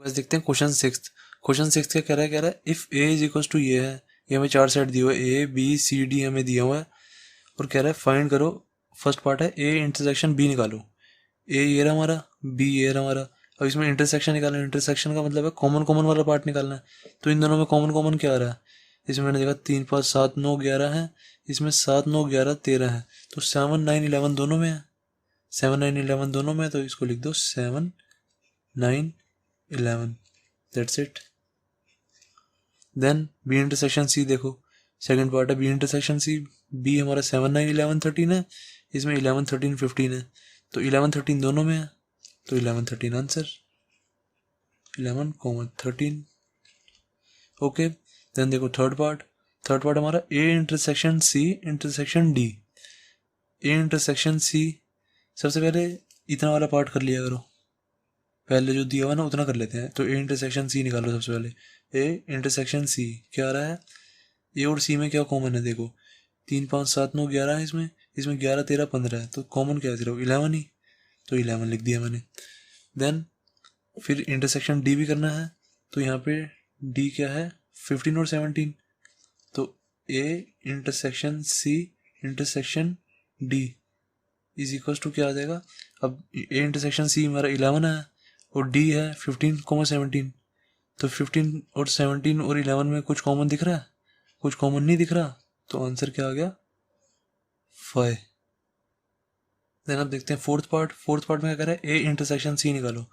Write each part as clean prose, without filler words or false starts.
बस देखते हैं क्वेश्चन सिक्स। क्वेश्चन सिक्स क्या कह रहा है if A is equal to ये है, ये हमें चार सेट दिए हुए ए बी सी डी हमें दिया हुआ है, और कह रहा है फाइंड करो। फर्स्ट पार्ट है ए इंटरसेक्शन बी निकालो। ए ये रहा हमारा, बी ये रहा हमारा। अब इसमें इंटरसेक्शन निकालना है। इंटरसेक्शन का मतलब है कॉमन कॉमन वाला पार्ट निकालना है। तो इन दोनों में कॉमन कॉमन क्या आ रहा है? इसमें मैंने देखा 3 5 7 9 11 है, इसमें 7 9 11 13 है, तो 7 9 11 दोनों में है। 7 9 11 दोनों में है, तो इसको लिख दो 7 9 11। That's it. Then B intersection C देखो, सेकंड पार्ट है बी इंटरसेक्शन सी। बी हमारा 7 9 11 13 है, इसमें 11 13 15 है, तो 11 13 दोनों में है, तो 11 13 आंसर। 11 13। ओके। देन देखो थर्ड पार्ट हमारा A intersection C intersection D. A intersection C, सबसे पहले इतना वाला पार्ट कर लिया करो, पहले जो दिया हुआ ना उतना कर लेते हैं। तो ए इंटरसेक्शन सी निकालो सबसे पहले। ए इंटरसेक्शन सी क्या आ रहा है? ए और सी में क्या कॉमन है देखो, 3 5 7 9 11 है इसमें, इसमें 11 13 15 है, तो कॉमन क्या है सिर्फ 11 ही, तो 11 लिख दिया मैंने। देन फिर इंटरसेक्शन डी भी करना है, तो यहाँ पे डी क्या है 15 और 17, तो A intersection C intersection D is equal to क्या आ जाएगा? अब ए इंटरसेक्शन सी हमारा 11 है और डी है 15 17, तो 15 और 17 और 11 में कुछ कॉमन दिख रहा है? कुछ कॉमन नहीं दिख रहा, तो आंसर क्या आ गया? 5। देन अब देखते हैं फोर्थ पार्ट में क्या कर रहा है ए इंटरसेक्शन सी निकालो।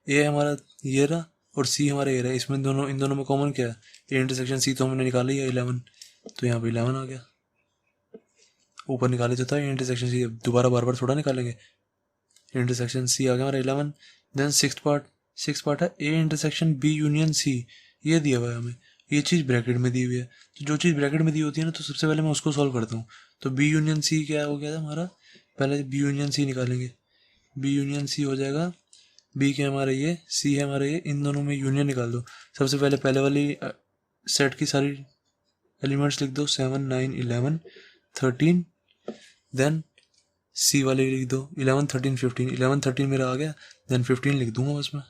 ए हमारा ये रहा और सी हमारा ये रहा, इसमें दोनों इन दोनों में कॉमन क्या है? ए इंटरसेक्शन सी तो हमने निकाला ही है 11, तो यहाँ पे 11 आ गया। ऊपर निकाले तो था ए इंटरसेक्शन सी, दोबारा बार बार थोड़ा निकालेंगे। इंटरसेक्शन सी आ गया हमारा 11। देन सिक्स पार्ट है A intersection B union C. ये दिया हुआ है हमें, ये चीज़ ब्रैकेट में दी हुई है, तो जो चीज़ ब्रैकेट में दी होती है ना, तो सबसे पहले मैं उसको सॉल्व करता हूँ। तो बी यूनियन सी क्या हो गया था हमारा? पहले बी यूनियन सी निकालेंगे। बी यूनियन सी हो जाएगा, बी के हमारा ये, सी है हमारा ये, इन दोनों में यूनियन निकाल दो। सबसे पहले वाली सेट की सारी एलिमेंट्स लिख दो, 7 9 11 13। देन सी वाले लिख दो 11 13 15, 11 13 मेरा आ गया, देन 15 लिख दूंगा बस मैं।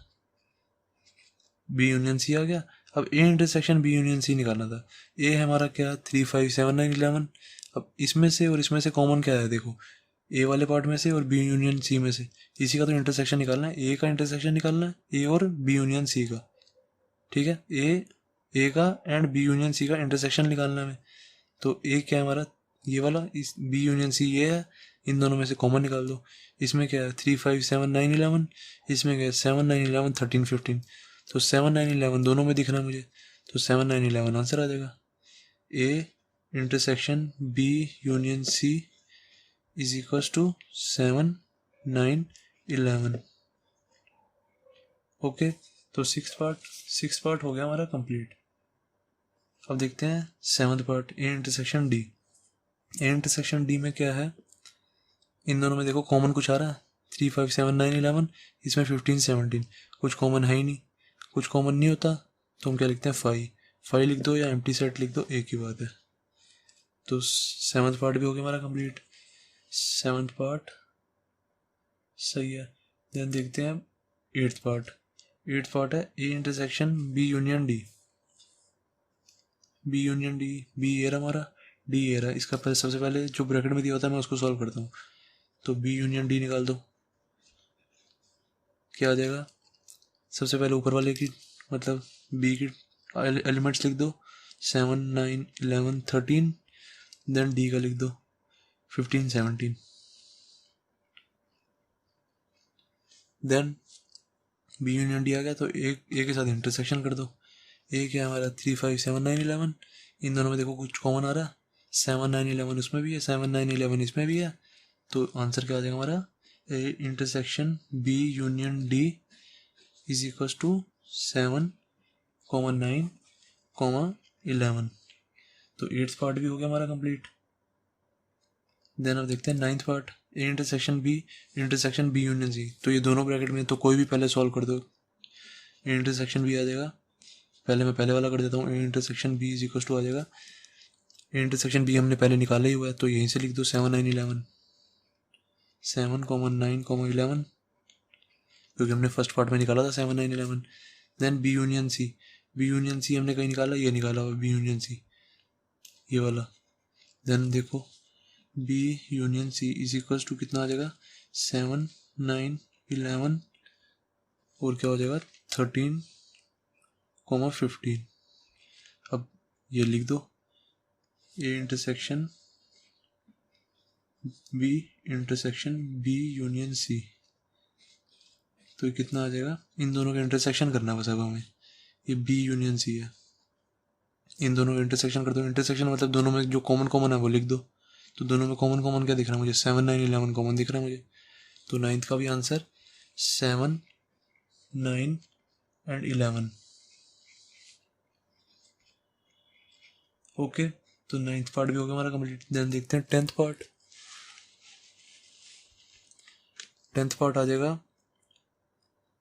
बी यूनियन सी आ गया। अब A intersection B union C निकालना था। ए हमारा क्या 3 5 7 9 11। अब इसमें से और इसमें से कॉमन क्या है देखो, ए वाले पार्ट में से और बी यूनियन सी में से, इसी का तो इंटरसेक्शन निकालना है। ए का इंटरसेक्शन निकालना है, ए और बी यूनियन सी का। ठीक है, ए का एंड बी यूनियन सी का इंटरसेक्शन निकालना है हमें। तो ए क्या है हमारा ये वाला, इस बी यूनियन सी ये है, इन दोनों में से कॉमन निकाल दो। इसमें क्या है 3 5 7 9 11, इसमें क्या है 7 9 11 13 15, तो 7 9 11 दोनों में दिखना है मुझे, तो 7 9 11 आंसर आ जाएगा। A intersection B union C is equal to 7 9 11। Okay, तो सिक्स पार्ट हो गया हमारा कंप्लीट। अब देखते हैं seventh part A intersection D. A intersection D में क्या है, इन दोनों में देखो कॉमन कुछ आ रहा है 3 5 7 9 11, इसमें 15 17, कुछ कॉमन है ही नहीं। कुछ कॉमन नहीं होता तो हम क्या लिखते हैं 5 लिख दो या एम्प्टी सेट लिख दो, एक ही बात है। तो सेवन्थ पार्ट भी हो गया हमारा कंप्लीट। सेवन्थ पार्ट सही है। देन देखते हैं एट्थ पार्ट है A intersection B union D. B union D, B ये रहा हमारा, डी ये रहा। इसका पहले सबसे पहले जो ब्रैकेट में दिया होता है मैं उसको सॉल्व करता हूँ। तो बी यूनियन डी निकाल दो, क्या आ जाएगा? सबसे पहले ऊपर वाले की मतलब बी की एलिमेंट्स लिख दो, 7 9 11 13। देन डी का लिख दो 15 17। देन बी यूनियन डी आ गया, तो ए के साथ इंटरसेक्शन कर दो। ए क्या हमारा 3 5 7 9 11, इन दोनों में देखो कुछ कॉमन आ रहा है, 7 9 11 उसमें भी है, 7 9 11 इसमें भी है, तो आंसर क्या आ जाएगा हमारा? A intersection B union D is equal to 7 9 11। तो एट्थ पार्ट भी हो गया हमारा कंप्लीट। देन अब देखते हैं ninth part A intersection B union C. तो ये दोनों ब्रैकेट में, तो कोई भी पहले सॉल्व कर दो, ए इंटरसेक्शन बी आ जाएगा। पहले मैं पहले वाला कर देता हूँ, A intersection B is equal to आ जाएगा, ए इंटरसेक्शन बी हमने पहले निकाला ही हुआ है, तो यहीं से लिख दो 7 9 11, 7 9 11, क्योंकि हमने फर्स्ट पार्ट में निकाला था 7 9 11। Then B union C, B union C हमने कहीं निकाला, ये निकाला हुआ बी यूनियन सी, ये वाला। देन देखो B union C is equals to कितना आ जाएगा, 7 9 11 और क्या हो जाएगा 13 15। अब ये लिख दो A intersection B union C, तो ये कितना आ जाएगा, इन दोनों का इंटरसेक्शन करना है बस अब हमें, ये बी यूनियन सी है, इन दोनों का इंटरसेक्शन कर दो। इंटरसेक्शन मतलब दोनों में जो कॉमन कॉमन है वो लिख दो। तो दोनों में कॉमन कॉमन क्या दिख रहा है मुझे, 7 9 11 कॉमन दिख रहा है मुझे। तो 9th का भी आंसर 7 9 एंड 11। ओके, तो 9th पार्ट भी हो गया हमारा कंप्लीट। देन देखते हैं 10th पार्ट। 10th पार्ट आ जाएगा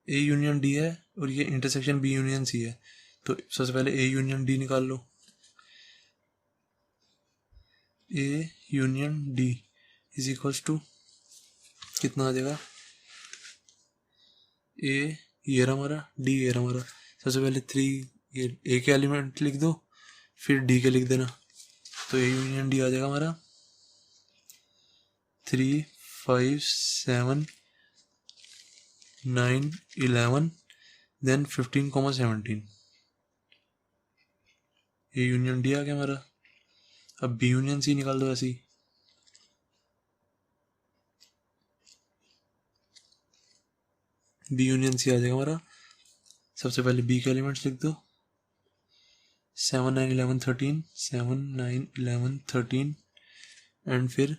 ए यूनियन डी है और ये इंटरसेक्शन बी यूनियन सी है। तो सबसे पहले ए यूनियन डी निकाल लो। A union D is equals to कितना आ जाएगा, ए ये रहा हमारा, डी ये रहा हमारा। सबसे पहले 3 ये ए के एलिमेंट लिख दो, फिर डी के लिख देना। तो ए यूनियन डी आ जाएगा हमारा 3 5 7 9 11 देन 15 17। ए यूनियन डी आ गया हमारा। अब बी यूनियन सी निकाल दो ऐसे ही। बी यूनियन सी आ जाएगा हमारा। सबसे पहले बी के एलिमेंट्स लिख दो, 7 9 11 13 7 9 11 13 एंड फिर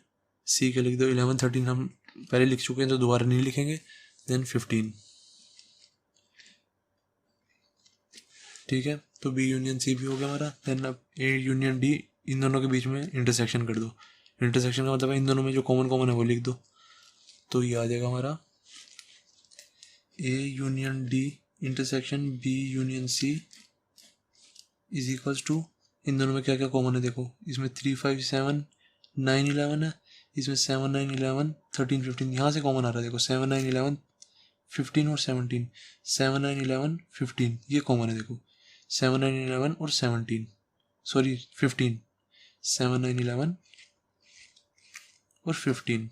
सी के लिख दो 11 13 हम पहले लिख चुके हैं तो दोबारा नहीं लिखेंगे। देन 15। ठीक है, तो बी यूनियन सी भी हो गया हमारा। देन अब ए यूनियन डी, इन दोनों के बीच में इंटरसेक्शन कर दो। इंटरसेक्शन का मतलब इन दोनों में जो कॉमन कॉमन है वो लिख दो। तो ये आ जाएगा हमारा A union D intersection B union C is equals to, इन दोनों में क्या क्या कॉमन है देखो, इसमें 3 5 7 9 11 है, इसमें 7 9 11 13 15 यहाँ से कॉमन आ रहा है देखो, 7 9 11 15 और 17, 7 9 11 15 ये कॉमन है देखो, 7 9 11 और 17 सॉरी 15, 7 9 11 और 15,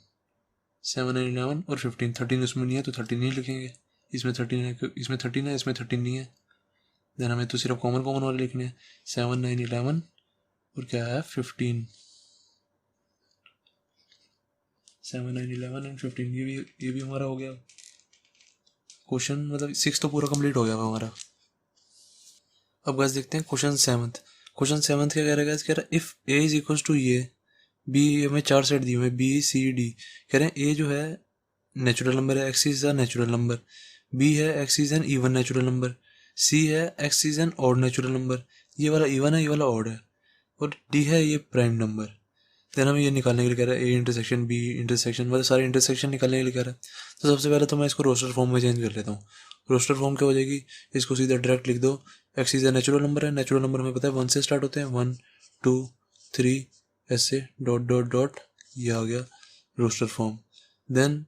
7 9 11 और 15, 13 उसमें नहीं है तो 13 नहीं लिखेंगे। इसमें 13 है, इसमें 13 है, इसमें 13 नहीं है। देन हमें तो सिर्फ कॉमन कॉमन वाले लिखने हैं, 7 9 11 और क्या है 15, 7 9 11 एंड 15। ये भी हमारा हो गया क्वेश्चन, मतलब 6 तो पूरा कंप्लीट हो गया हमारा। अब गाइस देखते हैं क्वेश्चन 7th। क्वेश्चन 7th क्या कह रहा है गाइस, कह रहा है if A is equals to ये बी, हमें 4 सेट दिए हुए बी सी डी। कह रहे हैं ए जो है नेचुरल नंबर है, x is a natural number, B है x is an even natural number, C है x is an odd natural number, ये वाला इवन है ये वाला ऑड है, और डी है ये प्राइम नंबर। देन हमें ये निकालने के लिए कह रहा है ए इंटरसेक्शन बी इंटरसेक्शन, मतलब सारे इंटरसेक्शन निकालने के लिए कह रहा है। तो सबसे पहले तो मैं इसको रोस्टर फॉर्म में चेंज कर लेता हूँ। रोस्टर फॉर्म क्या हो जाएगी, इसको सीधा डायरेक्ट लिख दो, x is a natural number है, नेचुरल नंबर हमें पता है 1 से स्टार्ट होते हैं, 1 2 3 ऐसे डॉट डॉट डॉट, ये आ गया रोस्टर फॉर्म। देन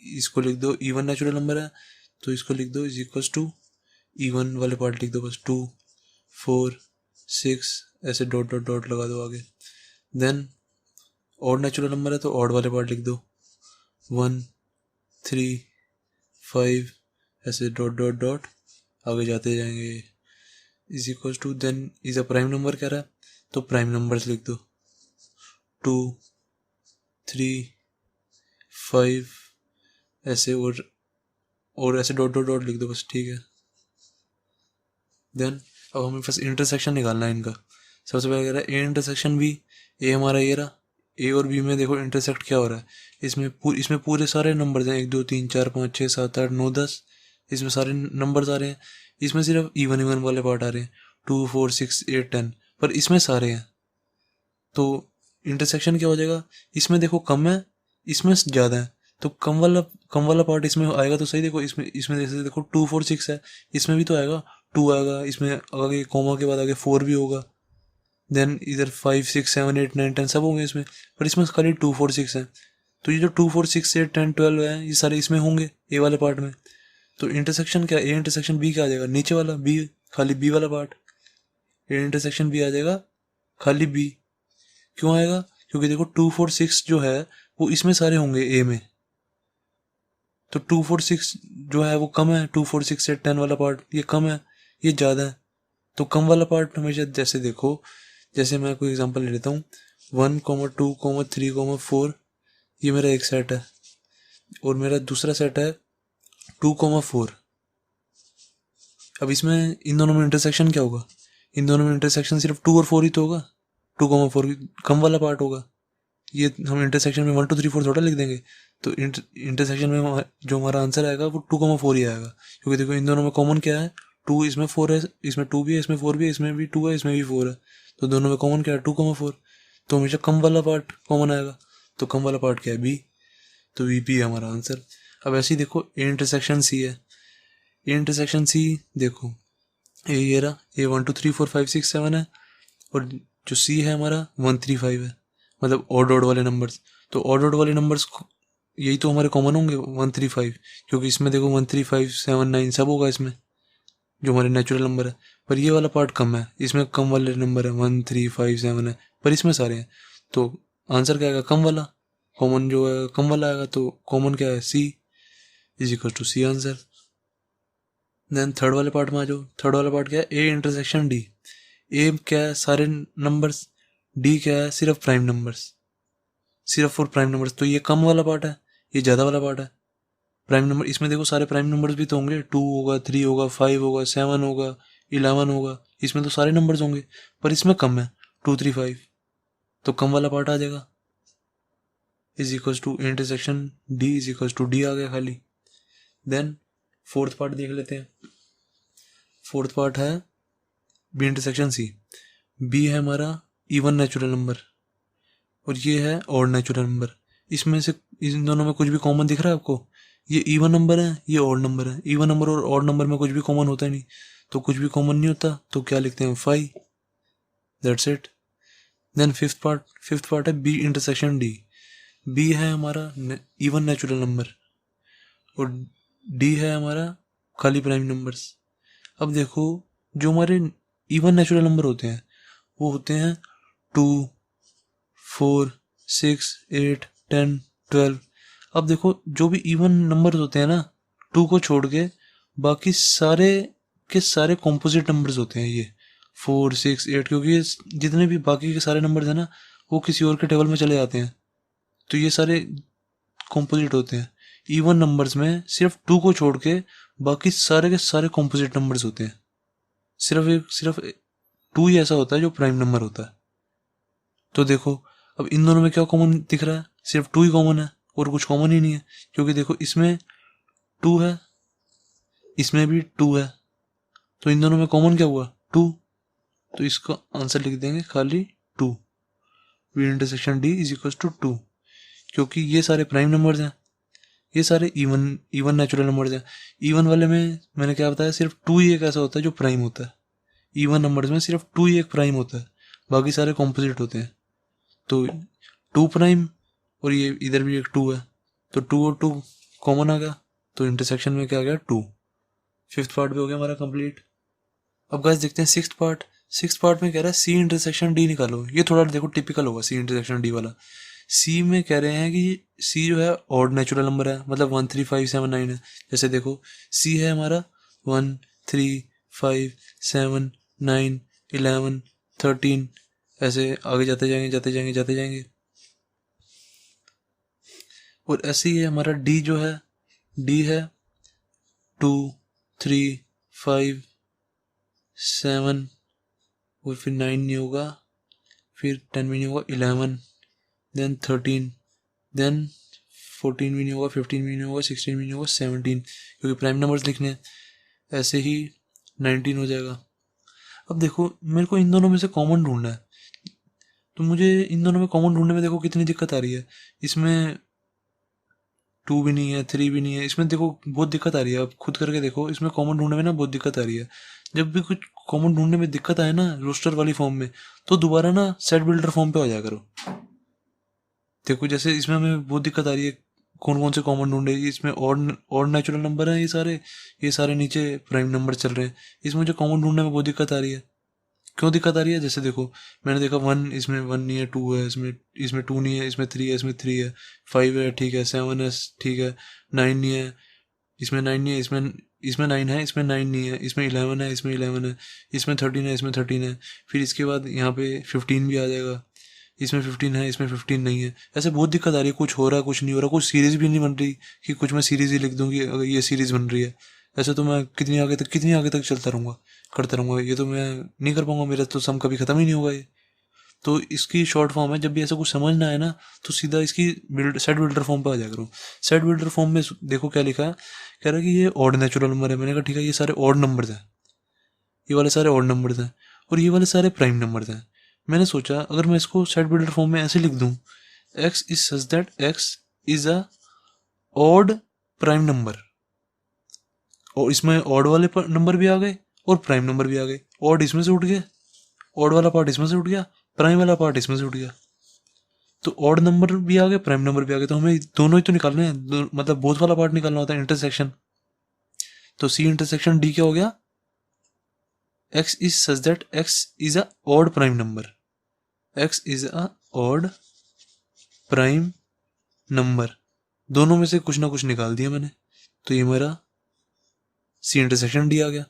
इसको लिख दो इवन नेचुरल नंबर है तो इसको लिख दो इज इक्वल्स टू, इवन वाले पार्ट लिख दो बस 2 4 6 ऐसे डॉट डॉट डॉट लगा दो आगे। देन ऑड नेचुरल नंबर है तो ऑड वाले पार्ट लिख दो 1 3 5 ऐसे डॉट डॉट डॉट आगे जाते जाएंगे is equals to. Then is a prime number कह रहा है तो प्राइम नंबर्स लिख दो 2 3 5 ऐसे और ऐसे डॉट डॉट डॉट लिख दो बस, ठीक है। देन अब हमें बस इंटरसेक्शन निकालना है इनका। सबसे पहले कह रहा है ए इंटरसेक्शन बी, ए हमारा ये रहा, ए और बी में देखो इंटरसेक्ट क्या हो रहा है, इसमें पूरे सारे नंबर्स हैं 1 2 3 4 5 6 7 8 9 10, इसमें सारे नंबर्स आ रहे हैं। इसमें सिर्फ इवन इवन वाले पार्ट आ रहे हैं 2 4 6 8 10, पर इसमें सारे हैं। तो इंटरसेक्शन क्या हो जाएगा, इसमें देखो कम है इसमें ज़्यादा है, तो कम वाला पार्ट इसमें आएगा तो सही। देखो इसमें जैसे देखो 2 4 6 है, इसमें भी तो आएगा 2 आएगा, इसमें आगे कॉमा के बाद आगे 4 भी होगा। देन इधर 5 6 7 8 9 10 सब होंगे इसमें, पर इसमें खाली 2 4 6 है। तो ये जो 2 4 6 8 10 12 है ये सारे इसमें होंगे ए वाले पार्ट में। तो इंटरसेक्शन क्या, ए इंटरसेक्शन बी क्या आ जाएगा, नीचे वाला बी, खाली बी वाला पार्ट। ए इंटरसेक्शन बी आ जाएगा खाली बी। क्यों आएगा, क्योंकि देखो 2 4 6 जो है वो इसमें सारे होंगे ए में, तो 2 4 6 जो है वो कम है, 2 4 6 से 10 वाला पार्ट ये कम है, ये ज़्यादा है। तो कम वाला पार्ट हमेशा, जैसे देखो, जैसे मैं कोई एग्जांपल ले लेता हूँ, 1 2 3 4, ये मेरा एक सेट है और मेरा दूसरा सेट है 2 4। अब इसमें इन दोनों में इंटरसेक्शन क्या होगा, इन दोनों में इंटरसेक्शन सिर्फ 2 और 4 ही तो होगा, 2 4 कम वाला पार्ट होगा। ये हम इंटरसेक्शन में 1 2 3 4 थोड़ा लिख देंगे, तो इंटरसेक्शन में जो हमारा आंसर आएगा वो 2 4 ही आएगा, क्योंकि देखो इन दोनों में कॉमन क्या है, 2 इसमें 4 है, इसमें 2 भी है, इसमें 4 भी है, इसमें भी 2 है, इसमें भी 4 है, तो दोनों में कॉमन क्या है, 2 4। तो हमेशा कम वाला पार्ट कॉमन आएगा, तो कम वाला पार्ट क्या है, बी, तो वी पी है हमारा आंसर। अब ऐसे ही देखो ए इंटरसेक्शन सी है, ए इंटरसेक्शन सी देखो, ये रहा, ए 1 2 3 4 5 6 7 है, और जो सी है हमारा 1 3 5 है, मतलब ऑड ऑड वाले नंबर्स। तो ऑड ऑड वाले नंबर्स यही तो हमारे कॉमन होंगे 1 3 5, क्योंकि इसमें देखो 1 3 5 7 9 सब होगा इसमें, जो हमारे नेचुरल नंबर है। पर ये वाला पार्ट कम है, इसमें कम वाले नंबर है 1 3 5 7 है, पर इसमें सारे हैं, तो आंसर क्या आएगा, कम वाला, कॉमन जो है कम वाला आएगा, तो कॉमन क्या है, C, is equal to C answer. Then third वाले पार्ट में आ जाओ, थर्ड वाला पार्ट क्या है, ए इंटरसेक्शन डी। ए क्या है, सारे नंबर्स, डी क्या है, सिर्फ प्राइम नंबर्स, सिर्फ और प्राइम नंबर्स, तो ये कम वाला पार्ट है, ये ज़्यादा वाला पार्ट है। प्राइम नंबर इसमें देखो सारे प्राइम नंबर्स भी तो होंगे, 2 होगा, 3 होगा, 5 होगा, 7 होगा, 11 होगा, इसमें तो सारे नंबर्स होंगे, पर इसमें कम है 2 3 5, तो कम वाला पार्ट आ जाएगा, is equal to intersection D is equal to D आ गया खाली। देन फोर्थ पार्ट देख लेते हैं, फोर्थ पार्ट है बी इंटरसेक्शन सी। बी है हमारा इवन नेचुरल नंबर और ये है ऑड नेचुरल नंबर। इसमें से इन दोनों में कुछ भी कॉमन दिख रहा है आपको, ये इवन नंबर है, ये ऑड नंबर है। इवन नंबर और ऑड नंबर में कुछ भी कॉमन होता ही नहीं, तो कुछ भी कॉमन नहीं होता, तो क्या लिखते हैं 5, that's it. Then fifth part है बी इंटरसेक्शन डी। बी है हमारा इवन नेचुरल नंबर और डी है हमारा खाली प्राइम नंबर्स। अब देखो जो हमारे इवन नेचुरल नंबर होते हैं वो होते हैं 2 4 6 8 10 12। अब देखो जो भी इवन नंबर्स होते हैं ना, 2 को छोड़ के बाकी सारे के सारे कॉम्पोजिट नंबर्स होते हैं ये 4 6 8, क्योंकि ये जितने भी बाकी के सारे नंबर्स हैं ना वो किसी और के टेबल में चले जाते हैं, तो ये सारे कॉम्पोजिट होते हैं। इवन नंबर्स में सिर्फ 2 को छोड़ के बाकी सारे के सारे कॉम्पोजिट नंबर्स होते हैं, सिर्फ 2 ही ऐसा होता है जो प्राइम नंबर होता है। तो देखो अब इन दोनों में क्या कॉमन दिख रहा है, सिर्फ 2 ही कॉमन है और कुछ कॉमन ही नहीं है, क्योंकि देखो इसमें 2 है, इसमें भी 2 है, तो इन दोनों में कॉमन क्या हुआ 2, तो इसका आंसर लिख देंगे खाली 2। B intersection D is equal to 2, क्योंकि ये सारे प्राइम नंबर्स हैं, ये सारे इवन नेचुरल नंबर्स हैं। इवन वाले में मैंने क्या बताया, सिर्फ 2 ही एक ऐसा होता है जो प्राइम होता है। इवन नंबर्स में सिर्फ 2 ही एक प्राइम होता है, बाकी सारे कॉम्पोजिट होते हैं। तो 2 प्राइम और ये इधर भी एक 2 है, तो 2 और 2 कॉमन आ गया, तो इंटरसेक्शन में क्या आ गया 2। फिफ्थ पार्ट भी हो गया हमारा कंप्लीट। अब गाइस देखते हैं सिक्स्थ पार्ट। सिक्स्थ पार्ट में कह रहा है सी इंटरसेक्शन डी निकालो। ये थोड़ा देखो टिपिकल होगा सी इंटरसेक्शन डी वाला। सी में कह रहे हैं कि सी जो है ऑड नेचुरल नंबर है, मतलब 1 3 5 7 9 है। जैसे देखो सी है हमारा 1 3 5 7 9 11 13, ऐसे आगे जाते जाएंगे। और ऐसे ही हमारा डी जो है, डी है 2 3 5 7 और फिर 9 नहीं होगा, फिर 10 भी नहीं होगा, 11 देन 13 देन 14 भी नहीं होगा, 15 भी नहीं होगा, 16 भी नहीं होगा, 17, क्योंकि प्राइम नंबर्स लिखने हैं। ऐसे ही 19 हो जाएगा। अब देखो मेरे को इन दोनों में से कॉमन ढूंढना है, तो मुझे इन दोनों में कॉमन ढूंढने में देखो कितनी दिक्कत आ रही है। इसमें 2 भी नहीं है, 3 भी नहीं है, इसमें देखो बहुत दिक्कत आ रही है। आप खुद करके देखो, इसमें कॉमन ढूंढने में ना बहुत दिक्कत आ रही है। जब भी कुछ कॉमन ढूंढने में दिक्कत आए ना रोस्टर वाली फॉर्म में, तो दोबारा ना सेट बिल्डर फॉर्म पे आ जाया करो। देखो जैसे इसमें हमें बहुत दिक्कत आ रही है कौन कौन से कॉमन ढूंढे, इसमें और नेचुरल नंबर हैं ये सारे नीचे प्राइम नंबर चल रहे हैं, इसमें मुझे कॉमन ढूंढने में बहुत दिक्कत आ रही है। क्यों दिक्कत आ रही है? जैसे देखो मैंने देखा 1, इसमें 1 नहीं है, 2 है, इसमें 2 नहीं है, इसमें 3 है, इसमें 3 है, 5 है, ठीक है, 7 है, ठीक है, 9 नहीं है, इसमें 9 नहीं है, इसमें 9 है, इसमें 9 नहीं है, इसमें 11 है, इसमें 11 है, इसमें 13 है, इसमें 13 है, फिर इसके बाद यहाँ पे 15 भी आ जाएगा, इसमें 15 है, इसमें 15 नहीं है। ऐसे बहुत दिक्कत आ रही है, कुछ हो रहा है, कुछ नहीं हो रहा, कुछ सीरीज़ भी नहीं बन रही कि कुछ मैं सीरीज़ ही लिख दूँ कि अगर ये सीरीज़ बन रही है। ऐसे तो मैं कितनी आगे तक चलता रहूँगा, करता रहूँगा, ये तो मैं नहीं कर पाऊंगा, मेरा तो सम कभी ख़त्म ही नहीं होगा ये। तो इसकी शॉर्ट फॉर्म है, जब भी ऐसा कुछ समझ ना आए ना तो सीधा इसकी सेट बिल्डर फॉर्म पे आ जाया करो। सेट बिल्डर फॉर्म में देखो क्या लिखा है, कह रहा है कि ये ऑड नेचुरल नंबर है। मैंने कहा ठीक है, ये सारे ऑड नंबर्स हैं, ये वाले सारे ऑड नंबर्स हैं और ये वाले सारे प्राइम नंबर्स हैं। मैंने सोचा अगर मैं इसको सेट बिल्डर फॉर्म में ऐसे लिख दूं, x is such that x is a odd prime number, और इसमें ऑड वाले नंबर भी आ गए और प्राइम नंबर भी आ गए। ऑड इसमें से उठ गया, ऑड वाला पार्ट इसमें से उठ गया, प्राइम वाला पार्ट इसमें से उठ गया, तो ऑड नंबर भी आ गए, प्राइम नंबर भी आ गए। तो हमें दोनों ही तो निकालने हैं, मतलब बोथ वाला पार्ट निकालना होता है, इंटरसेक्शन। तो सी इंटरसेक्शन डी क्या हो गया, x is such that x is a odd prime number, x is a odd prime number। दोनों में से कुछ ना कुछ निकाल दिया मैंने, तो ये मेरा सी इंटरसेक्शन डी आ गया,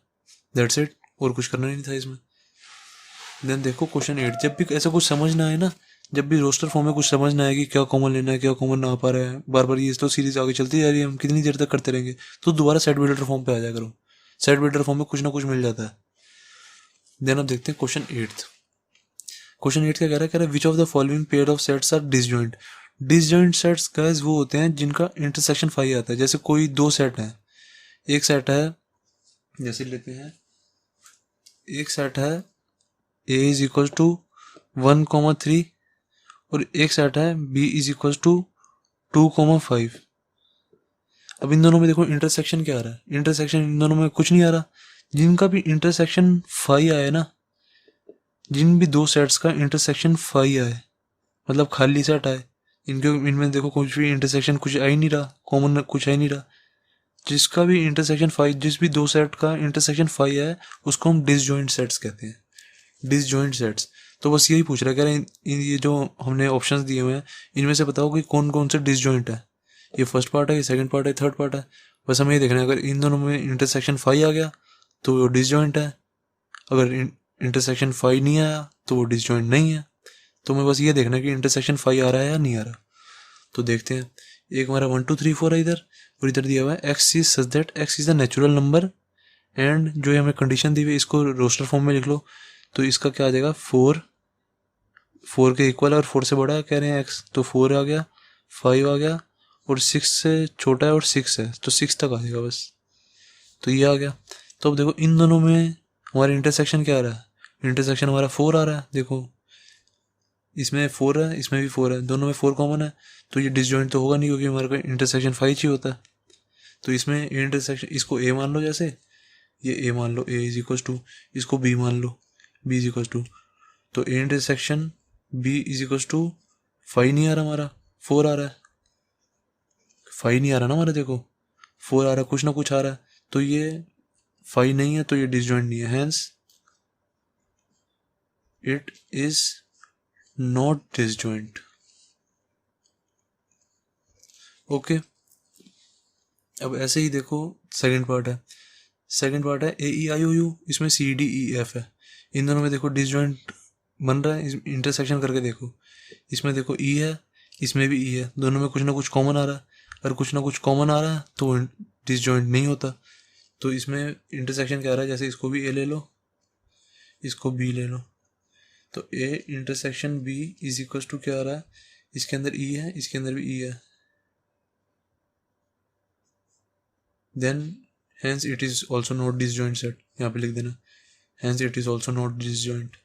दैट्स इट, और कुछ करना नहीं था इसमें। देन देखो क्वेश्चन 8, जब भी ऐसा कुछ समझ ना आए ना, जब भी रोस्टर फॉर्म में कुछ समझ ना आए कि क्या कॉमन लेना है, क्या कॉमन ना आ पा रहा है, बार बार ये तो सीरीज आगे चलती जा रही है, हम कितनी देर तक करते रहेंगे, तो दोबारा सेट बिल्डर फॉर्म पे आ जाया करो। सेट बिल्डर फॉर्म में कुछ ना कुछ मिल जाता है। देन अब देखते हैं क्वेश्चन 8। क्वेश्चन 8 क्या कह रहा है, which of the following pair of sets are disjoint. Disjoint sets guys वो होते हैं जिनका इंटरसेक्शन 5 आता है। जैसे कोई दो सेट है, एक सेट है, जैसे लेते हैं, एक सेट है a इज इक्वल टू 1,3 और एक सेट है b इज इक्वल टू 2,5। अब इन दोनों में देखो इंटरसेक्शन क्या आ रहा है, इंटरसेक्शन इन दोनों में कुछ नहीं आ रहा। जिनका भी इंटरसेक्शन 5 आया ना, जिन भी दो सेट्स का इंटरसेक्शन 5 आए, मतलब खाली सेट आए, इनमें देखो कुछ भी इंटरसेक्शन कुछ आ ही नहीं रहा, कॉमन कुछ आ ही नहीं रहा। जिसका भी इंटरसेक्शन 5, जिस भी दो सेट का इंटरसेक्शन 5 है, उसको हम डिसजॉइंट सेट्स कहते हैं, डिसजॉइंट सेट्स। तो बस यही पूछ रहा है, कह रहे हैं ये जो हमने ऑप्शंस दिए हुए हैं इनमें से बताओ कि कौन कौन से डिसजॉइंट है। ये फर्स्ट पार्ट है, ये सेकंड पार्ट है, थर्ड पार्ट है। बस हमें ये देखना है, अगर इन दोनों में इंटरसेक्शन 5 आ गया तो वो डिसजॉइंट है, अगर इंटरसेक्शन 5 नहीं आया तो वो डिसजॉइंट नहीं है। तो हमें बस ये देखना है कि इंटरसेक्शन 5 आ रहा है या नहीं आ रहा। तो देखते हैं, एक हमारा 1 2 3 4 है इधर, और इधर दिया हुआ है x is such that x is the natural number, and जो हमें कंडीशन दी हुई है इसको रोस्टर फॉर्म में लिख लो। तो इसका क्या आ जाएगा, 4 के इक्वल और 4 से बड़ा कह रहे हैं एक्स, तो 4 आ गया, 5 आ गया, और 6 से छोटा है और 6 है, तो 6 तक आ जाएगा बस। तो ये आ गया। तो अब देखो इन दोनों में हमारा इंटरसेक्शन क्या आ रहा है, इंटरसेक्शन हमारा 4 आ रहा है। देखो इसमें 4 है, इसमें भी 4 है, दोनों में 4 कॉमन है, तो ये डिसजॉइंट तो होगा नहीं क्योंकि हमारे को इंटरसेक्शन 5 ही होता है। तो इसमें इंटरसेक्शन, इसको ए मान लो, जैसे ये ए मान लो, ए इज इक्वल टू, इसको बी मान लो, बी इज इक्वल टू, तो A intersection B is equal to 5 नहीं आ रहा हमारा, 4 आ रहा है। 5 नहीं आ रहा ना हमारा, देखो 4 आ रहा है, कुछ ना कुछ आ रहा है, तो ये 5 नहीं है, तो ये डिसजॉइंट नहीं है, hence it is not disjoint. Okay, अब ऐसे ही देखो सेकंड पार्ट है, सेकंड पार्ट है A E I O you, इसमें सी डी ई एफ है। इन दोनों में देखो डिसजॉइंट बन रहा है, इंटरसेक्शन करके देखो, इसमें देखो ई है, इसमें भी ई है, दोनों में कुछ ना कुछ कॉमन आ रहा है। अगर कुछ ना कुछ कॉमन आ रहा है तो डिसजॉइंट नहीं होता। तो इसमें इंटरसेक्शन क्या आ रहा है, जैसे इसको भी ए ले लो, इसको बी ले लो, तो A intersection B is equal to क्या आ रहा है, इसके अंदर ई है, इसके अंदर भी ई है, then hence it is also not disjoint set, यहाँ पे लिख देना, hence it is also not disjoint।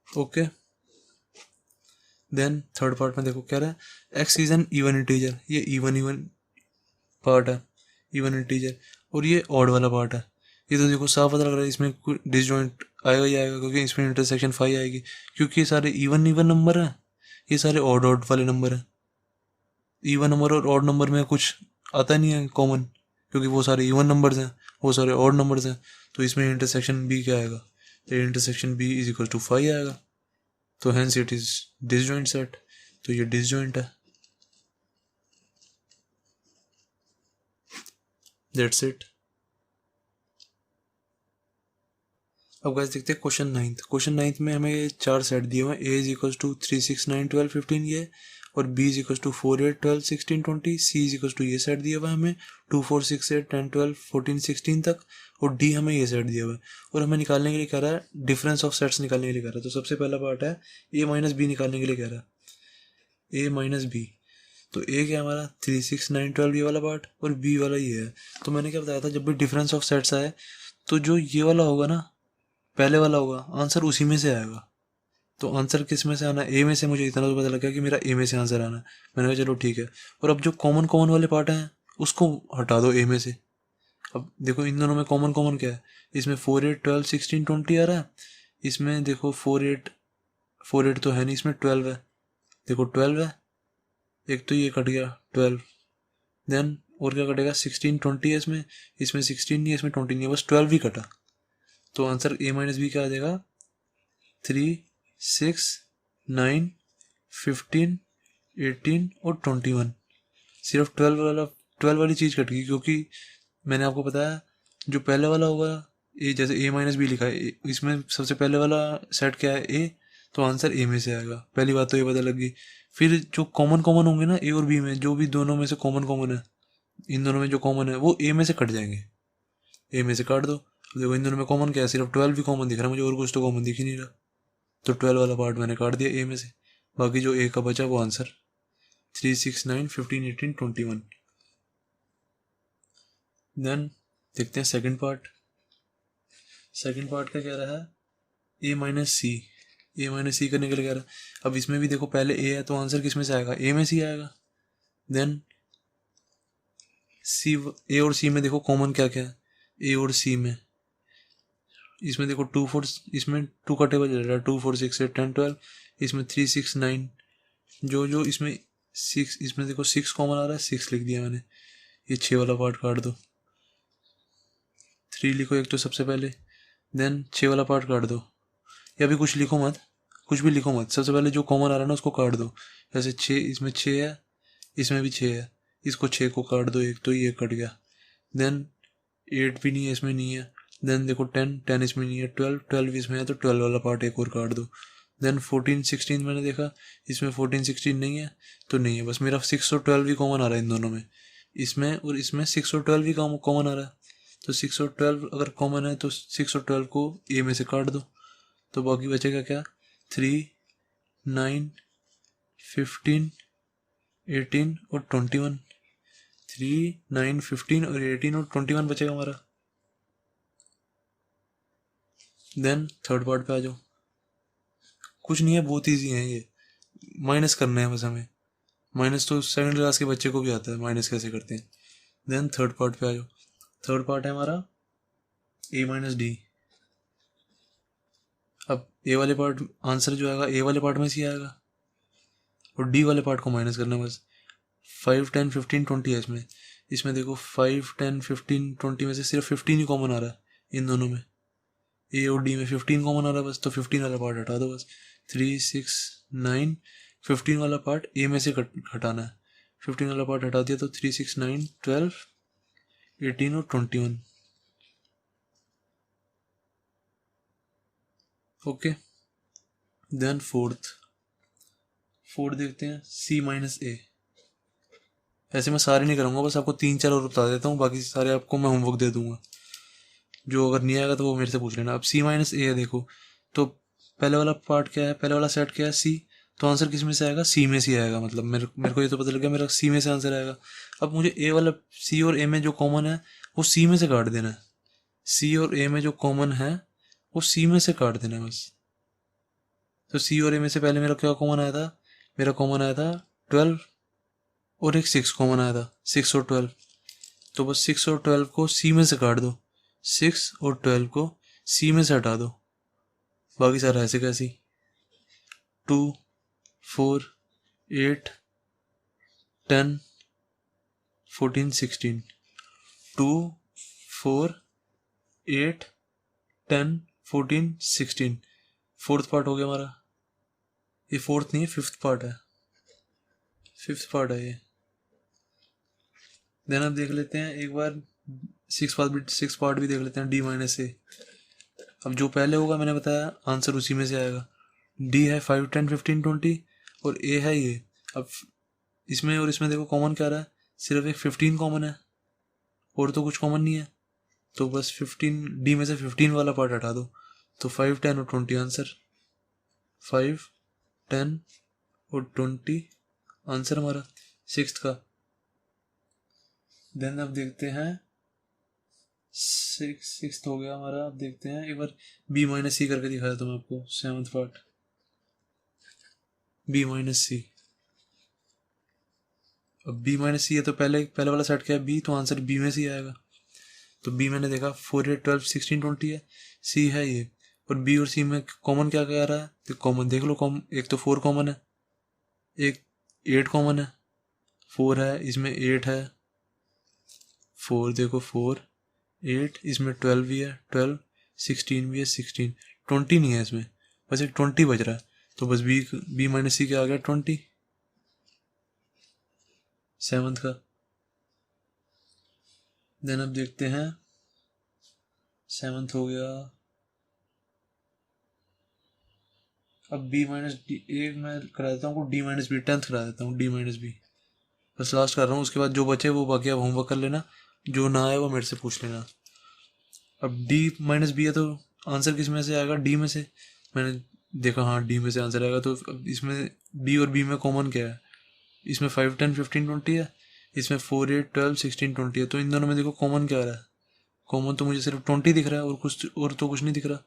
Okay, then third part में देखो क्या रहा है, x is an even integer, ये इवन पार्ट है, इवन इंटीजर, और ये ऑड वाला पार्ट है, ये तो देखो साफ पता लग रहा है इसमें डिसजॉइंट आएगा ही आएगा, क्योंकि इसमें इंटरसेक्शन 5 आएगी, क्योंकि ये सारे इवन इवन नंबर हैं, ये सारे ऑड ऑड वाले नंबर हैं। इवन नंबर और ऑड नंबर में कुछ आता नहीं है कॉमन, क्योंकि वो सारे इवन नंबर्स हैं, वो सारे ऑड नंबर्स हैं। तो इसमें इंटरसेक्शन बी क्या आएगा, intersection B is equal to 5 आएगा। तो hence it is disjoint set, तो ये डिसजॉइंट है। That's it. अब गाइस देखते हैं क्वेश्चन 9। क्वेश्चन 9 में हमें 4 सेट दिए हुए हैं। ए इज इक्वल टू 3 6 9 12 15 ये, और B is equal to 4 8 12 16 20, C is equal to ये सेट दिया हुआ है हमें 2 4 6 8 10 12 14 16 तक, और डी हमें ये सेट दिया हुआ है। और हमें निकालने के लिए कह रहा है डिफरेंस ऑफ सेट्स निकालने के लिए कह रहा है। तो सबसे पहला पार्ट है ए माइनस बी निकालने के लिए कह रहा है, ए माइनस बी। तो ए क्या हमारा 3 6 9 12 ये वाला पार्ट, और बी वाला ये है। तो मैंने क्या बताया था, जब भी डिफरेंस ऑफ सेट्स आए तो जो ये वाला होगा ना, पहले वाला होगा, आंसर उसी में से आएगा। तो आंसर किस में से आना है, ए में से। मुझे इतना तो पता लग गया कि मेरा ए में से आंसर आना है। मैंने कहा चलो ठीक है। और अब जो कॉमन कॉमन वाले पार्ट हैं उसको हटा दो ए में से। अब देखो इन दोनों में कॉमन कॉमन क्या है, इसमें 4 8 12 16 20 आ रहा है, इसमें देखो 4 8 तो है नहीं, इसमें 12 है। देखो 12 है, एक तो ये कट गया 12, देन और क्या कटेगा 16 20 है इसमें, इसमें 16 नहीं है, इसमें 20 नहीं है, बस 12 ही कटा। तो आंसर ए माइनस बी क्या आ जाएगा, 3 6 9 15 18 और 21। सिर्फ 12 वाली चीज़ कट गई, क्योंकि मैंने आपको बताया जो पहले वाला होगा, ए जैसे ए माइनस बी लिखा है, इसमें सबसे पहले वाला सेट क्या है ए, तो आंसर ए में से आएगा। पहली बात तो ये पता लग गई। फिर जो कॉमन कॉमन होंगे ना ए और बी में, जो भी दोनों में से कॉमन कॉमन है, इन दोनों में जो कॉमन है वो ए में से कट जाएंगे, ए में से काट दो। देखो इन दोनों में कॉमन क्या है, सिर्फ 12 भी कॉमन दिख रहा है मुझे, और कुछ तो कॉमन दिख ही नहीं रहा। तो 12 वाला पार्ट मैंने काट दिया ए में से, बाकी जो ए का बचा वो आंसर 3 6 9 15 18 21। देन देखते हैं सेकंड पार्ट। सेकंड पार्ट क्या कह रहा है, ए माइनस सी। ए माइनस सी करने के लिए कह रहा है। अब इसमें भी देखो पहले ए है, तो आंसर किस में से आएगा, ए में सी आएगा। देन सी, ए और सी में देखो कॉमन क्या क्या है, ए और सी में, इसमें देखो 2 4, इसमें 2 का टेबल चल रहा है 2 4 6 8 10 12, इसमें 3 6 9, जो जो इसमें 6, इसमें देखो 6 कॉमन आ रहा है, 6 लिख दिया मैंने। ये 6 वाला पार्ट काट दो, 3 लिखो एक तो सबसे पहले, देन 6 वाला पार्ट काट दो, या भी कुछ लिखो मत, कुछ भी लिखो मत, सबसे पहले जो कॉमन आ रहा है ना उसको काट दो। जैसे 6, इसमें 6 है, इसमें भी 6 है, इसको 6 को काट दो, एक तो ये कट गया। देन 8 भी नहीं है, इसमें नहीं है। देन देखो 10 इसमें नहीं है, 12 इसमें है, तो 12 वाला पार्ट एक और काट दो। देन 14 16 मैंने देखा, इसमें 14 16 नहीं है, तो नहीं है, बस मेरा 6 और 12 भी कॉमन आ रहा है इन दोनों में, इसमें और इसमें 6 और 12 भी कॉमन आ रहा है। तो 6 और 12 अगर कॉमन है तो 6 और 12 को ए में से काट दो, तो बाकी बचेगा क्या, 3 9 15 18 और 21। 3 9 15 और 18 और 21 बचेगा हमारा। देन थर्ड पार्ट पे आ जाओ। कुछ नहीं है, बहुत ईजी है ये, माइनस करना है बस हमें। माइनस तो सेकंड क्लास के बच्चे को भी आता है, माइनस कैसे करते हैं। देन थर्ड पार्ट पे आ जाओ। थर्ड पार्ट है हमारा ए माइनस डी। अब ए वाले पार्ट आंसर जो आएगा ए वाले पार्ट में से ही आएगा, और डी वाले पार्ट को माइनस करना है बस। 5 10 15 20 है इसमें, इसमें देखो 5 10 15 20 में से सिर्फ 15 ही कॉमन आ रहा है इन दोनों में, ए और डी में 15 कॉमन आ रहा है बस, तो 15 वाला पार्ट हटा दो बस। 3 6 9 15 वाला पार्ट ए में से हटाना है, 15 वाला पार्ट हटा दिया तो 3 6 9 12 18 और 21। ओके। देन फोर्थ देखते हैं सी माइनस ए। ऐसे मैं सारे नहीं करूँगा, बस आपको 3 4 और बता देता हूँ, बाकी सारे आपको मैं होमवर्क दे दूंगा, जो अगर नहीं आएगा तो वो मेरे से पूछ लेना। अब सी माइनस ए है देखो, तो पहले वाला पार्ट क्या है, पहले वाला सेट क्या है सी, तो आंसर किस में से आएगा, सी में से आएगा। मतलब मेरे को ये तो पता लग गया मेरा सी में से आंसर आएगा। अब मुझे ए वाला, सी और ए में जो कॉमन है वो सी में से काट देना है, सी और ए में जो कॉमन है वो सी में से काट देना है बस। तो सी और ए में से पहले मेरा क्या कॉमन आया था, मेरा कॉमन आया था 12 और एक 6 कॉमन आया था, 6 और 12, तो बस 6 और 12 को सी में से काट दो, 6 और 12 को सी में से हटा दो, बाकी सारा ऐसे कैसी 2 4 8 10 14 16 2 4 8 10 14 16 फोर्थ पार्ट हो गया हमारा। ये फोर्थ नहीं है, फिफ्थ पार्ट है, फिफ्थ पार्ट है ये। देन अब देख लेते हैं एक बार सिक्स पार्ट भी देख लेते हैं डी माइनस ए। अब जो पहले होगा मैंने बताया आंसर उसी में से आएगा। डी है 5 10 15 20 और ए है ये। अब इसमें और इसमें देखो कॉमन क्या रहा है, सिर्फ एक 15 कॉमन है और तो कुछ कॉमन नहीं है, तो बस 15 डी में से 15 वाला पार्ट हटा दो, तो 5 10 और 20 आंसर। 5 10 और 20 आंसर हमारा सिक्स्थ का। देन अब देखते हैं सिक्स्थ हो गया हमारा। अब देखते हैं एक बार बी माइनस सी करके दिखाया था मैं आपको, सेवंथ पार्ट बी माइनस सी। अब बी माइनस सी है तो पहले वाला सेट क्या है बी, तो आंसर बी में से आएगा। तो बी मैंने देखा 4 8 12 16 20 है, सी है ये, और बी और सी में कॉमन क्या क्या आ रहा है, तो कॉमन देख लो, एक तो 4 कॉमन है, एक 8 कॉमन है, 4 है इसमें, 8 है, 4 देखो 4 8, इसमें 12 भी है, 12 16 भी है, 16 20 नहीं है इसमें, बस एक 20 बच रहा है, तो बस बी माइनस सी क्या आ गया 20 सेवंथ का। देन अब देखते हैं सेवंथ हो गया। अब बी माइनस डी एक मैं करा देता हूँ, डी माइनस बी 10th करा देता हूँ, डी माइनस बी बस लास्ट कर रहा हूँ, उसके बाद जो बचे वो बाकी आप होमवर्क कर लेना, जो ना आए वो मेरे से पूछ लेना। अब डी माइनस बी है तो आंसर किस में से आएगा, डी में से। मैंने देखा हाँ डी में से आंसर आएगा, तो अब इसमें बी और बी में कॉमन क्या है, इसमें 5 10 15 20 है, इसमें 4 8 12 16 20 है, तो इन दोनों में देखो कॉमन क्या आ रहा है, कॉमन तो मुझे सिर्फ 20 दिख रहा है और तो कुछ नहीं दिख रहा,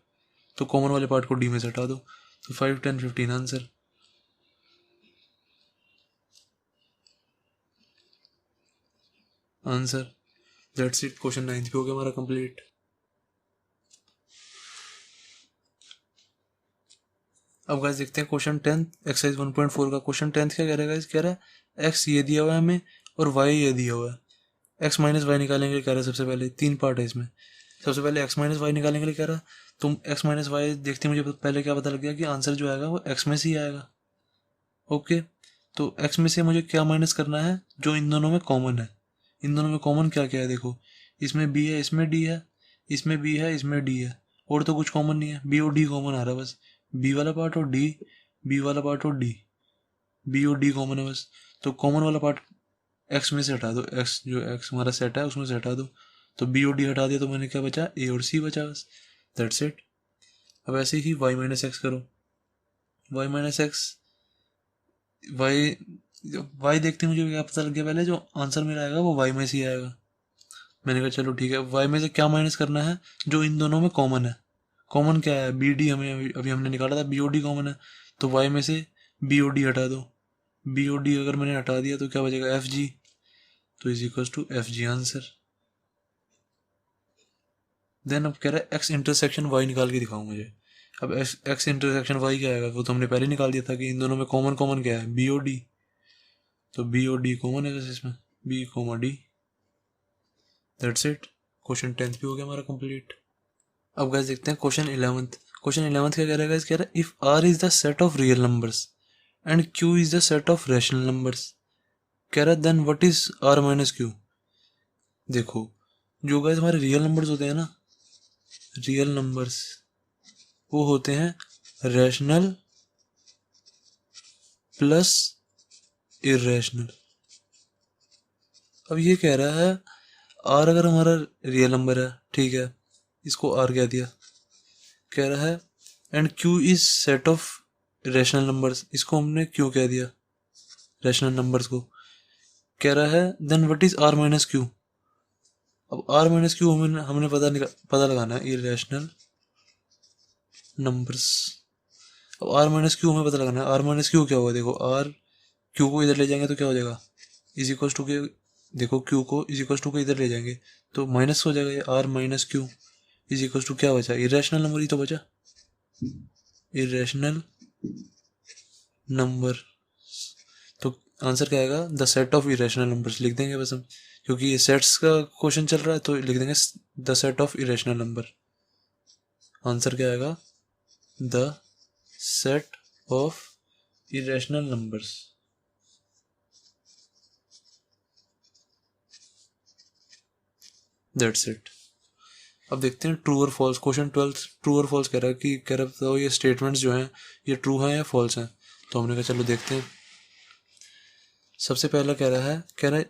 तो कॉमन वाले पार्ट को डी में से हटा दो, तो 5 10 15 answer. Answer that's it, question 9 भी हो गया हमारा कंप्लीट। अब गाइस देखते हैं क्वेश्चन 10 एक्सरसाइज 1.4 का। क्वेश्चन 10 क्या कह रहा है गाइस, कह रहा है एक्स ये दिया हुआ है हमें और वाई ये दिया हुआ है, एक्स माइनस वाई निकालेंगे कह रहा है। सबसे पहले 3 पार्ट है इसमें, सबसे पहले एक्स माइनस वाई निकालने के लिए कह रहा है, तुम एक्स माइनस वाई देखते मुझे पहले क्या पता लग गया कि आंसर जो आएगा वो एक्स में से ही आएगा। ओके, तो एक्स में से मुझे क्या माइनस करना है, जो इन दोनों में कॉमन है। इन दोनों में कॉमन क्या क्या है देखो, इसमें बी है, इसमें डी है, इसमें बी है, इसमें डी है, और तो कुछ कॉमन नहीं है, बी और डी कॉमन आ रहा है बस, बी वाला पार्ट और डी, बी वाला पार्ट और डी, बी और डी कॉमन है बस, तो कॉमन वाला पार्ट एक्स में से हटा दो, एक्स जो एक्स हमारा सेट है उसमें से हटा दो, तो बी और डी हटा दिया तो मैंने क्या बचा, ए और सी बचा बस, दैट्स इट। अब ऐसे ही वाई माइनस एक्स करो, Y minus X, Y Y देखते मुझे क्या पता लग गया, पहले जो आंसर मेरा आएगा वो वाई में से ही आएगा। मैंने कहा चलो ठीक है, वाई में से क्या माइनस करना है, जो इन दोनों में कॉमन है। कॉमन क्या है, बी डी, हमें अभी हमने निकाला था, बी ओ डी कॉमन है, तो वाई में से बी ओ डी हटा दो, बी ओ डी अगर मैंने हटा दिया तो क्या बचेगा, एफ जी, तो is equal to F G answer. Then अब कह रहा है एक्स इंटरसेक्शन वाई निकाल के दिखाओ मुझे। अब एक्स इंटरसेक्शन वाई क्या आएगा, वो तो हमने पहले निकाल दिया था कि इन दोनों में कॉमन कॉमन क्या है, बी ओ डी, तो बी और डी कॉमन है वैसे इसमें, B comma D, that's it. Question 10 भी हो गया हमारा कंप्लीट। अब गाइस देखते हैं क्वेश्चन 11th। क्वेश्चन 11th क्या कह रहा है गाइस, कह रहा है if R is the set of real numbers and Q is the set of rational numbers, कह रहा है then what is R minus Q. देखो जो गाइस हमारे रियल नंबर्स होते हैं ना, रियल नंबर्स वो होते हैं रैशनल प्लस इरेशनल। अब ये कह रहा है आर अगर हमारा रियल नंबर है, ठीक है, इसको आर कह दिया, कह रहा है and Q is set of rational numbers, इसको हमने क्यू कह दिया, रैशनल नंबर्स को, कह रहा है then what is R minus Q. अब आर माइनस क्यू हमने पता लगाना है इरेशनल नंबर्स। अब आर माइनस क्यू हमें पता लगाना है, आर माइनस क्यू क्या होगा, देखो आर क्यू को इधर ले जाएंगे तो क्या हो जाएगा, इज इक्वल टू के, देखो क्यू को इज इक्वल टू के इधर ले जाएंगे तो माइनस हो जाएगा ये R minus Q, is equal to क्या बचा, इरेशनल नंबर ही तो बचा, इरेशनल नंबर। तो आंसर क्या आएगा, the set of irrational numbers लिख देंगे बस हम, क्योंकि ये सेट्स का क्वेश्चन चल रहा है तो लिख देंगे the set of irrational number. Answer क्या आएगा, the set of irrational numbers. That's it. अब देखते हैं ट्रू और फॉल्स। क्वेश्चन 12 ट्रू और फॉल्स कह रहा है कि कह रहा बताओ ये स्टेटमेंट्स जो हैं ये ट्रू हैं या फॉल्स हैं। तो हमने कहा चलो देखते हैं। सबसे पहला कह रहा है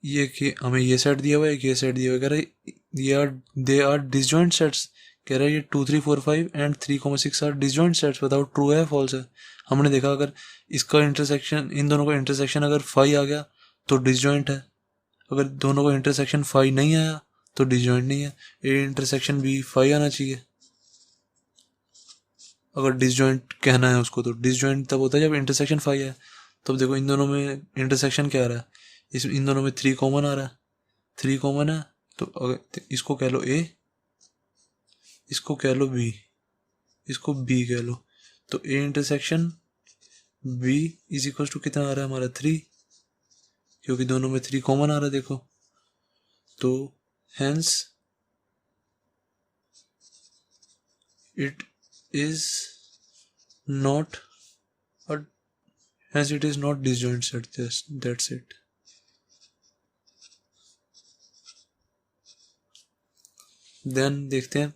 ये कि हमें ये सेट दिया हुआ है, ये सेट दिया हुआ है, कह रहा है दे आर डिसजॉइंट सेट्स। कह रहा है ये 2 3 4 5 एंड 3,6 आर डिसजॉइंट सेट्स, बताओ ट्रू है फॉल्स है। हमने देखा अगर इसका इंटरसेक्शन, इन दोनों का इंटरसेक्शन अगर 5 आ गया तो डिसजॉइंट है, अगर दोनों का इंटरसेक्शन 5 नहीं आया तो डिसजॉइंट नहीं है। ए इंटरसेक्शन बी 5 आना चाहिए अगर डिसजॉइंट कहना है उसको। तो डिसजॉइंट तब होता है जब इंटरसेक्शन 5 है। तब देखो इन दोनों में इंटरसेक्शन क्या आ रहा है, इन दोनों में 3 कॉमन आ रहा है, 3 कॉमन है। तो अगर इसको कह लो ए, इसको कह लो बी, इसको बी कह लो, तो A intersection B is equal to कितना आ रहा है हमारा 3, क्योंकि दोनों में 3 कॉमन आ रहा है देखो। तो hence it is not disjoint set, that's it। Then देखते हैं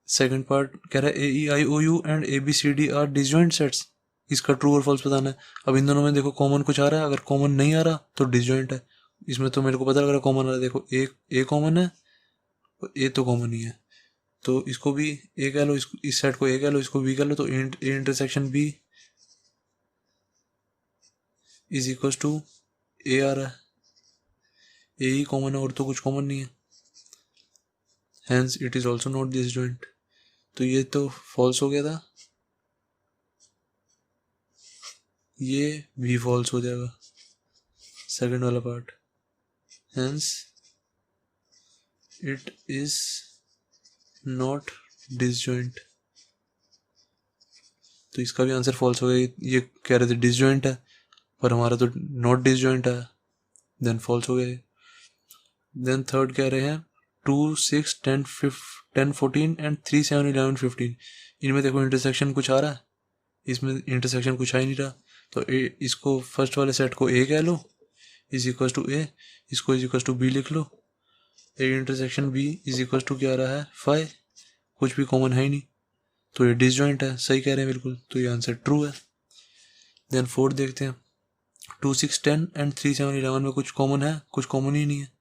सेकंड पार्ट। कह रहा है A E I O U and A B C D are disjoint sets. इसका ट्रू और फॉल्स बताना है। अब इन दोनों में देखो कॉमन कुछ आ रहा है, अगर कॉमन नहीं आ रहा तो डिसजॉइंट है। इसमें तो मेरे को पता लग रहा है कॉमन आ रहा है, देखो ए कॉमन है और ए तो कॉमन ही है, तो इसको भी ए कह लो, इस सेट को ए कह लो, इसको बी कह लो। तो A intersection B is equal to A आ रहा है, ए ही कॉमन है और तो कुछ कॉमन नहीं है, hence it is also not disjoint. तो ये तो फॉल्स हो गया था, ये भी फॉल्स हो जाएगा सेकंड वाला part, hence it is not disjoint. तो इसका भी आंसर फॉल्स हो गया। ये कह रहे थे डिसजॉइंट है पर हमारा तो नॉट डिसजॉइंट है, देन फॉल्स हो गया। देन थर्ड कह रहे हैं 2 6 10 14 एंड 3 7 11 15। इनमें देखो इंटरसेक्शन कुछ आ रहा है, इसमें इंटरसेक्शन कुछ आ ही नहीं रहा। तो इसको फर्स्ट वाले सेट को ए कह लो इज इक्वल टू ए, इसको इज इक्वल टू बी लिख लो। A intersection B is equal to क्या आ रहा है 5, कुछ भी कॉमन है ही नहीं, तो ये डिसजॉइंट है। सही कह रहे हैं बिल्कुल, तो ये आंसर ट्रू है। देन फोर्थ देखते हैं 2 6 10 एंड 3 7 11 में कुछ कॉमन है, कुछ कॉमन ही नहीं है,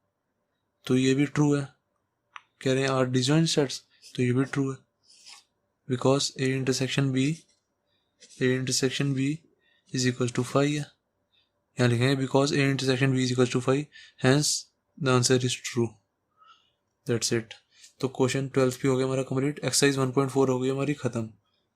तो ये भी ट्रू है। कह रहे हैं आर डिसजॉइंट सेट्स, तो ये भी ट्रू है, because A intersection B is equal to 5 है। यहाँ लिखेंगे because A intersection B is equal to 5, hence the answer is true. That's it. तो क्वेश्चन 12 भी हो गया हमारा कंप्लीट। एक्सरसाइज 1.4 हो गई हमारी खत्म।